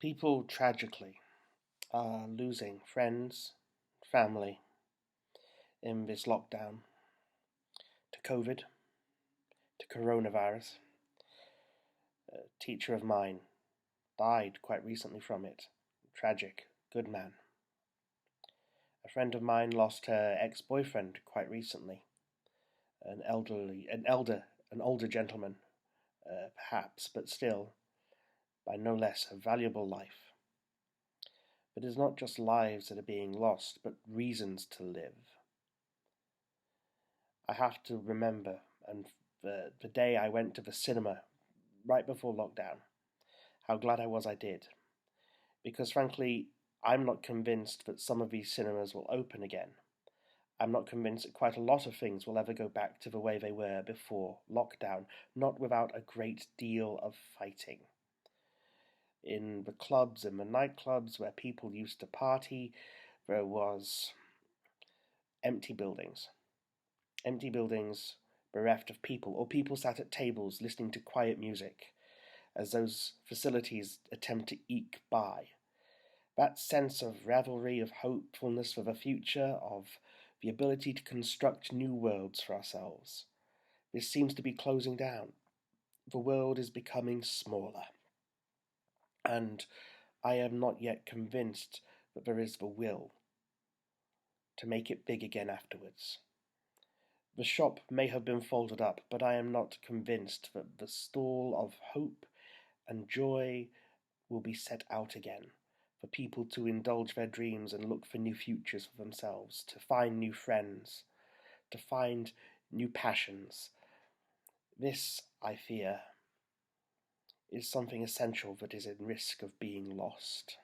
People tragically are losing friends, family in this lockdown to COVID, to coronavirus. A teacher of mine died quite recently from it. Tragic, good man. A friend of mine lost her ex-boyfriend quite recently. An older gentleman, perhaps, but still, by no less a valuable life. But it's not just lives that are being lost, but reasons to live. I have to remember, and the day I went to the cinema right before lockdown, how glad I was I did. Because frankly, I'm not convinced that some of these cinemas will open again. I'm not convinced that quite a lot of things will ever go back to the way they were before lockdown, not without a great deal of fighting. In the clubs and the nightclubs where people used to party, there was empty buildings. Empty buildings bereft of people, or people sat at tables listening to quiet music as those facilities attempt to eke by. That sense of revelry, of hopefulness for the future, of the ability to construct new worlds for ourselves. This seems to be closing down. The world is becoming smaller. And I am not yet convinced that there is the will to make it big again afterwards. The shop may have been folded up, but I am not convinced that the stall of hope and joy will be set out again for people to indulge their dreams and look for new futures for themselves, to find new friends, to find new passions. This, I fear, is something essential that is in risk of being lost.